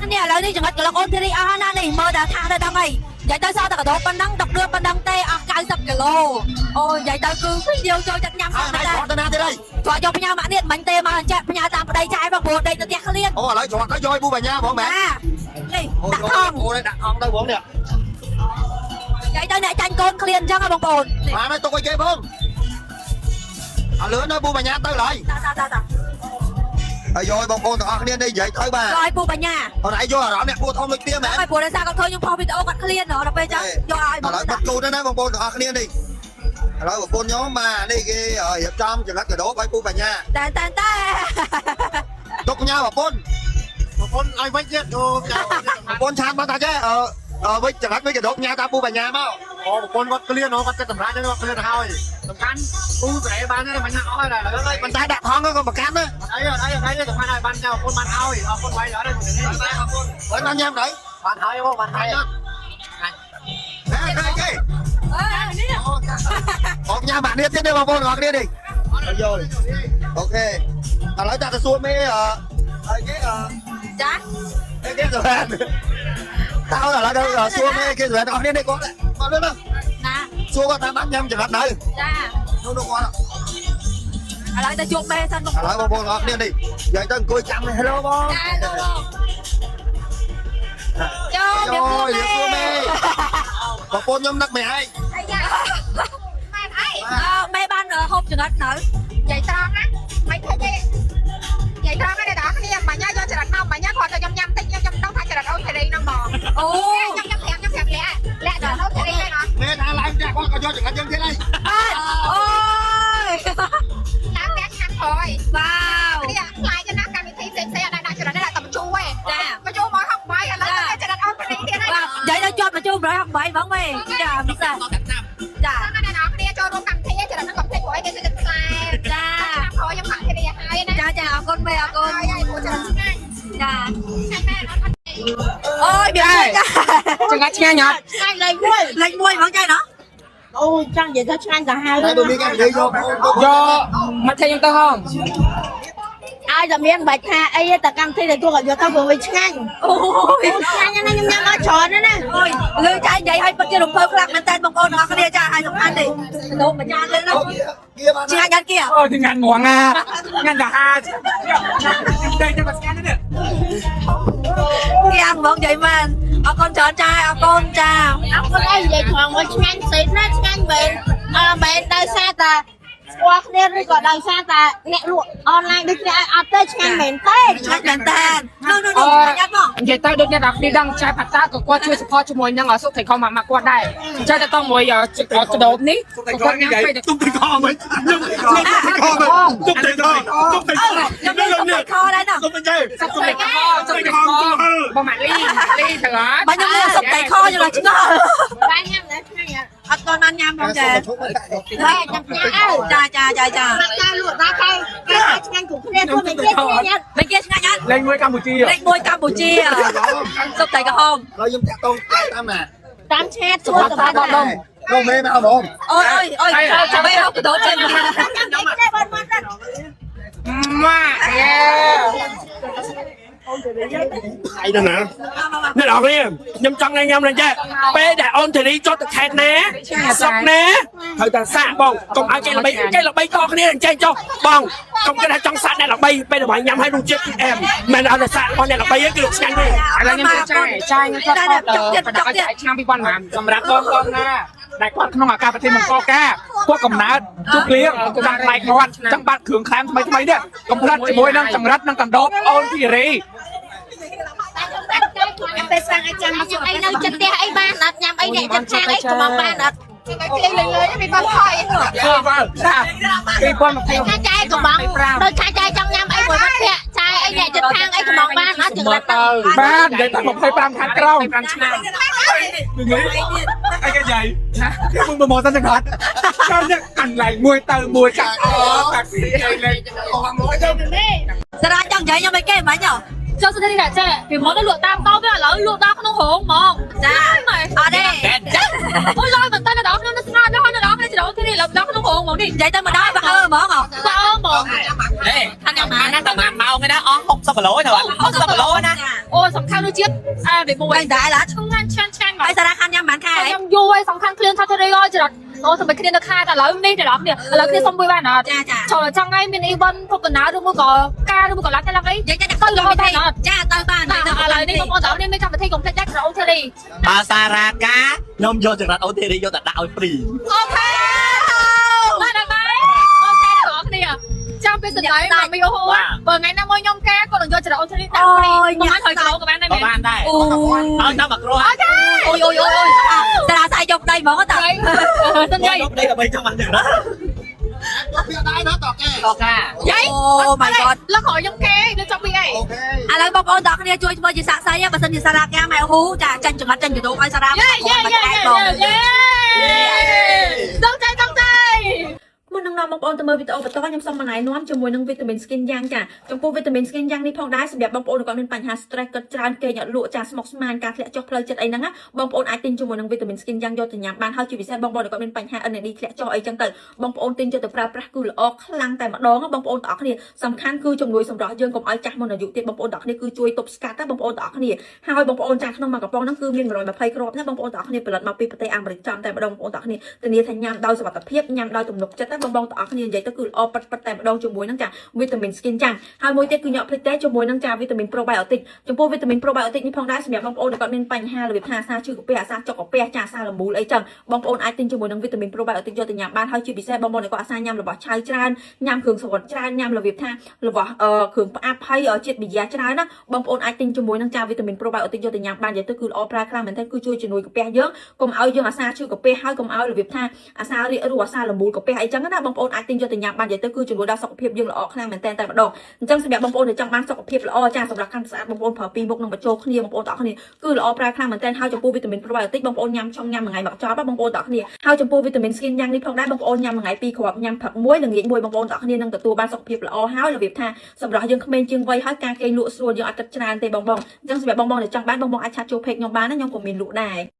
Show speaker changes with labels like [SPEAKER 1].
[SPEAKER 1] គ្នាឥឡូវនេះចង្រិតក្លុកអូនធីរីអស់ណានេះមើលតែថាទៅដល់អីនិយាយទៅសតកដោប៉ុណ្ណឹង10គ្រឿងប៉ុណ្ណឹងទេអស់90គីឡូអូនិយាយទៅគឺយើងចូលចិត្តញ៉ាំអត់ដែរគាត់ទៅណាទៀតហើយគាត់យកផ្ញើមកនេះមិញទេមកអញ្ចឹងផ្ញើតាមប្តីចាយបងព្រោះដេកទៅផ្ទះឃ្លានអូឥឡូវគាត់ទៅយកឲ្យពូបញ្ញាហ្មងមែននេះដាក់ថងអូនេះដាក់ថងទៅហ្មងនេះនិយាយទៅអ្នកចាញ់កូនឃ្លានអញ្ចឹងហ៎បងប្អូនបានហើយទុកឲ្យគេផងអើលឿនទៅពូបញ្ញាទៅឡើយហើយយកឲ្យបងប្អូនទាំងអស់គ្នានេះនិយាយទៅបាទយកឲ្យពូបញ្ញាអូនឯងយកអារម្មណ៍អ្នកពូធំដូចគ្នាមែនហើយព្រោះដោយសារគាត់ឃើញខ្ញុំផុសវីដេអូគាត់ឃ្លានដល់ពេលអញ្ចឹងយកឲ្យឥឡូវបាត់គូទៅណាបងប្អូនទាំងអស់គ្នានេះឥឡូវបងប្អូនខ្ញុំបាទនេះគេរៀបចំចង្រិតកាដូឲ្យពូបញ្ញាតែទុកញ៉ាបងប្អូនឲ្យវិញទៀតបងប្អូនឆានមកតាចេះវិញចង្រិតវិញកាដូញ៉ាតាមពូបញ្ញាមកអូបងប្អូនគាត់ឃ្លានគាត់ចិត្តសម្រាប់ហ្នឹងគាត់ឃ្លានទៅហើយសំខាន់ពូស្រែបានទេមិនណាអស់ហើយឡើយមិនតែដាក់ថងក៏ប្រកាន់ដែរអីសំខាន់ឲ្យបានចៅបងប្អូនបានហើយអរគុណໄວដល់នេះបងប្អូនបានញ៉ាំទៅបានហើយបងបានហើយគេអូញ៉ាំបាក់នេះទៀតទេបងប្អូនទាំងអស់គ្នានេះយល់អូខេឥឡូវដាក់ទៅសួរមេហើយគេចាគេសម្រាប់តើឥឡូវទៅសួរមេគេសម្រាប់ទាំងអស់គ្នានេះគាត់មកលើណាសួរគាត់តាមបានញ៉ាំចង្រិតនៅចានោះគាត់ឥឡូវទៅជួបមេសិនឥឡូវបងប្អូនទាំងអស់គ្នានេះនិយាយទៅអង្គុយចាំហេឡូបងចាចូលវាសួរមេបងប្អូនខ្ញុំនឹកមេឯងមេបានហូបចង្រិតនៅនិយាយត្រង់ណាមិនឃើញទេនិយាយត្រង់ណាអ្នកទាំងអស់គ្នាបញ្ញាយកចង្រិតមកបញ្ញាគាត់ទៅខ្ញុំញ៉ាំតិចខ្ញុំដឹងថាចង្រិតអូនធីរីហ្នឹងបងអូខ្ញុំប្រាប់លាក់ដល់អូនធីរីហ្នឹងមេថាឡើងផ្ទះគាត់ក៏យកចង្រិតយើងទៀតហើយអូយឡើងផ្ទះខាងក្រោយវ៉ាវនេះខ្លាយទៅណាកម្មវិធីផ្សេងៗអត់ដាក់ចង្រិតទេតែបញ្ជូទេចាបញ្ជូមក68ឥឡូវទៅចង្រិតអូនធីរីទៀតហើយនិយាយទៅជាប់បញ្ជូ168ហ្មងមេចាពិសេសចាអ្នកទាំងអស់គ្នាចូលរួមកម្មវិធីចង្រិតនឹងកុំភ្លេចព្រោះអីគេទៅផ្លែចាក្រោយខ្ញុំខាងធីរីហើយណាចាអរគុណមេអរគុណហើយព្រោះចង្រិតឆ្ងាញ់ចាអូយវាចង្រិតឆ្ងាញ់អត់ឆ្ងាញ់លេខ1ហ្មងចាណោះអូចង់និយាយថាឆ្ងាញ់ទៅហើយតែបើមានកម្មវិធីយកមកធ្វើយើងទៅហងឲ្យតែមានបាច់ថាអីតែកម្មវិធីតែគាត់យកទៅព្រោះវាឆ្ងាញ់អូយឆ្ងាញ់ណាស់ខ្ញុំញ៉ាំអត់ច្រើនណាអូយលឺចានិយាយឲ្យពិតជារំភើបខ្លាំងមែនតើបងប្អូនទាំងអស់គ្នាចាឲ្យសំខាន់ទេដូបញ្ញាលើនោះឆ្ងាញ់យ៉ាងគេអូឆ្ងាញ់ហ្មងណាឆ្ងាញ់ទៅហាតែចាំឆ្ងាញ់នេះគេអាំហ្មងនិយាយមែនអរគុណច្រើនចាអរគុណចាអរគុណអីនិយាយត្រង់មកឆ្ងាញ់ស្អីណាឆ្ងាញ់មែនមែនដោយសារតែស្គាល់គ្នាឬក៏ដោយសារតែអ្នកលក់អនឡាញដូចគ្នាអត់ទេឆ្ងាញ់មែនទេឆ្ងាញ់មែនទេនោះញ៉ាំមកនិយាយទៅដូចអ្នកទាំងគ្នាដឹងចែកផាតាក៏គាត់ជួយ support ជាមួយនឹងសុខថៃខំមកគាត់ដែរអញ្ចឹងទៅต้องមួយកដោបនេះគាត់ញ៉ាំទៅទុំទៅខំមិនទុំទៅខំទុំទៅខដែរណាទុំទៅខបងម៉ាលីទៅហើយខ្ញុំលើសុខថៃខយល់ឆ្ងល់បាយញ៉ាំដែរឆ្ងាញ់អត់តបានញ៉ាំផងចាហើយញ៉ាំចាតាលក់ដល់គេឆ្ងាញ់គ្រប់គ្នាគាត់មិនគេឆ្ងាញ់អត់លេងមួយកម្ពុជាសុខតែក្រហមហើយខ្ញុំតាក់តងតាមណាតាមឆាតសួរទៅដល់ដុំលោកមេមកហ្មងអូយចាំបីហៅកដោចេញមកម៉ាអីទៅណាអ្នកនរគ្នាខ្ញុំចង់ញ៉ាំឡើងចេះពេលដែលអូនធារីចុះទៅខេត្តណាស្រុកណាត្រូវតែសាកបងកុំឲ្យគេល្បីតគ្នាចេះចុះបងកុំគិតថាចង់សាកអ្នកល្បីពេលដែលញ៉ាំឲ្យរសជាតិអែមមិនឲ្យតែសាករបស់អ្នកល្បីគឺឆ្ងាញ់ទេឥឡូវខ្ញុំចាយខ្ញុំគាត់បដៅឆ្នាំ2005សម្រាប់បងណាដែលគាត់ក្នុងអាកាសប្រទេសមង្គលការពួកកំណើតជប់លៀងចាំផ្លែគាត់ចឹងបាត់គ្រឿងខ្លាំងថ្មីនេះកំផ្លាត់ជាមួយនឹងចង្រិតនិងកណ្ដោបអូនធីរីពេលស្វាងអាចចាំមកអីនៅចិត្តផ្ទះអីបានអត់ញ៉ាំអីអ្នកចិត្តខាងអីក៏មកបានអត់គេលេងពីបាត់ថយបាទ2020ចាយកំងដោយចាយចង់ញ៉ាំអីមួយមិត្តភក្តិចាយអីអ្នកចិត្តខាងអីកំងបានអត់ចង្រិតបាននិយាយតែ25ខាងក្រោម5ឆ្នាំអីគេយាយมึงមកសិនចង្រិតចូលនេះកន្លែងមួយទៅមួយចាក់តាក់ស៊ីអីលេងសារ៉ាចង់និយាយខ្ញុំអីគេមិនហ៎ចូលសិននេះចាពីមកទៅលក់តាមកោវាឥឡូវលក់ដល់ក្នុងរោងហ្មងចាអត់ទេអូយឡើយមិនតែដល់ខ្ញុំស្នាដល់ដល់គ្នាចូលទីនេះលក់ដល់ក្នុងរោងហ្មងនេះនិយាយទៅមកដល់បើហ្មងហ្មងហេថាញ៉ាំបានណាតែ1ម៉ោងឯណាអស់60គីឡូទៅ60គីឡូណាអូសំខាន់ដូច
[SPEAKER 2] ជាតិអាវាមួយ
[SPEAKER 1] តែឡា
[SPEAKER 2] ឆ្ងាញ់ឆ្ងាញ់
[SPEAKER 1] ហើយសារ៉ាខានញ៉ាំបានខែ
[SPEAKER 2] ខ្ញុំយូរហើយសំខាន់គ្លៀនថាទៅរយច្រត់អូសម្រាប់គ្នានៅខែតែឥឡូវនេះតែដល់គ្នាឥឡូវគ្នាសុំមួយបានអត់ចូលចង់ឲ្យមានអីវ៉ាន់ពុកកណ្ដាលឬមួយក៏ការឬមួយក៏ឡាក់តែឡាក់អីទៅរហូតបានអត់ចាទៅបានឥឡូវនេះបងប្អូនទាំងគ្នាមានកម្មវិធីកុំភ្លេចដែរក្រៅអូទេរី
[SPEAKER 3] បើសារ៉ាកាខ្ញុំយកចង្រិតអូទេរីយកតែដាក់ឲ្យព្រី
[SPEAKER 2] អូខេបានហើយអូខេដល់គ្នាចាំពេលសម្ដែងមកមីអូហូបើថ្ងៃណាមកខ្ញុំការក៏នឹងយកចង្រិតអូទេរីដាក់ព្រីប្រហែល100គីឡូក៏បានដែរមែនបានដែរអូឲ្យតាមមកគ្រូអូខេអូយ
[SPEAKER 1] សារ៉ាសាយយកដីហ្មងតា
[SPEAKER 2] សិនយាយ
[SPEAKER 3] យកដីដើម្បីចង់បានចង្រិតវាដែរណាតកា
[SPEAKER 2] យាយអូ my god លោកក្រោយខ្ញុំគេនៅចង់ពីអី
[SPEAKER 1] អូខេឥឡូវបងប្អូនទាំងគ្នាជួយធ្វើជាសាក់សៃបើសិនជាសារ៉ាកាម៉ែហ៊ូចាចាញ់ចង្រិតចាញ់កដោឲ្យសារ៉ាបង
[SPEAKER 2] ต้องใจ
[SPEAKER 1] មុននឹងនាំបងប្អូនទៅមើលវីដេអូបន្តខ្ញុំសូមបង្ហាញនាំជាមួយនឹងវីតាមីន skin យ៉ាងចាចំពោះវីតាមីន skin យ៉ាងនេះផងដែរសម្រាប់បងប្អូនដែលមានបញ្ហា stress គាត់ច្រើនគេងអត់លក់ចាស្មុគស្មាញការធ្លាក់ចុះផ្លូវចិត្តអីហ្នឹងបងប្អូនអាចទិញជាមួយនឹងវីតាមីន skin យ៉ាងយកទៅញ៉ាំបានហើយជាពិសេសបងប្អូនដែលមានបញ្ហា NAD ធ្លាក់ចុះអីចឹងទៅបងប្អូនទិញយកទៅប្រើប្រាស់គឺល្អខ្លាំងតែម្ដងបងប្អូនទាំងអស់គ្នាសំខាន់គឺជំនួយសម្រស់យើងកុំឲ្យចាស់មុនអាយុទៀតបងប្អូនទាំងអស់គ្នាគឺជួយទប់ស្កាត់តែបងប្អូនទាំងអស់គ្នាហើយបងប្អូនចាស់ក្នុងមួយកំប៉ុងហ្នឹងគឺមាន120គ្រាប់ណាបងប្អូនទាំងអស់គ្នាផលិតមកពីប្រទេសអាមេរិកចំតែម្ដងបងប្អូនទាំងអស់គ្នាធានាថាញ៉ាំដោយសុវត្ថិភាពញ៉ាំដោយទំនុកចិត្តតែបងប្អូនទាំងអស់គ្នានិយាយទៅគឺល្អប៉ិតតែម្ដងជាមួយនឹងចាវីតាមីន skin ចាំហើយមួយទៀតគឺញ៉ាំភ្លេចតែជាមួយនឹងចាវីតាមីន probiotic ចំពោះវីតាមីន probiotic នេះផងដែរសម្រាប់បងប្អូនដែលគាត់មានបញ្ហារបៀបថាអាសាឈឺកាពះអាសាចុកកាពះចាអាសាលមូលអីចឹងបងប្អូនអាចទិញជាមួយនឹងវីតាមីន probiotic យកទៅញ៉ាំបានហើយជាពិសេសបងប្អូនដែលគាត់អាសាញ៉ាំរបស់ឆៅច្រើនញ៉ាំគ្រឿងសមុទ្រច្រើនញ៉ាំរបៀបថារបស់គ្រឿងផ្អាប់ហើយជាតិប៊ីយ៉ាច្រើនណាបងប្អូនអាចទិញជាមួយនឹងចាវីតាមីន probiotic យកទៅញ៉ាំបាននិយាយទៅគឺល្អប្រើខ្លាំងមែនទែនគឺជួយជំនួយកាពះយើងកុំឲ្យយើងអាសាឈឺកាពះហើយកុំឲ្យរបៀបថាអាសារាករូសអាសាលមូលកាពះអីចឹងណាបងប្អូនអាចទិញយកទៅញ៉ាំបាននិយាយទៅគឺជំនួយដល់សុខភាពយើងល្អខ្លាំងមែនតើតែម្ដងអញ្ចឹងសម្រាប់បងប្អូនដែលចង់បានសុខភាពល្អចាសម្រាប់កាន់ស្អាតបងប្អូនប្រើពីរមុខនឹងបញ្ចូលគ្នាបងប្អូនទាំងអស់គ្នាគឺល្អប្រើខ្លាំងមែនតើហើយចំពោះវីតាមីន probiotic បងប្អូនញ៉ាំមួយថ្ងៃមកចប់បងប្អូនទាំងអស់គ្នាហើយចំពោះវីតាមីន skin យ៉ាងនេះផងដែរបងប្អូនញ៉ាំមួយថ្ងៃ2គ្រាប់ញ៉ាំព្រឹកមួយល្ងាចមួយបងប្អូនទាំងអស់គ្នានឹងទទួលបានសុខភាពល្អហើយរបៀបថាសម្រាប់យើងក្មេងជាងវ័យហើយការគេងលក់ស្រួលយើងអត់គិតច្រើនទេបងអញ្ចឹងសម្រាប់បងដែលចង់បានបងអាចឆាតចូល page ខ្ញុំបានណាខ្ញុំក៏មានលក់ដែរ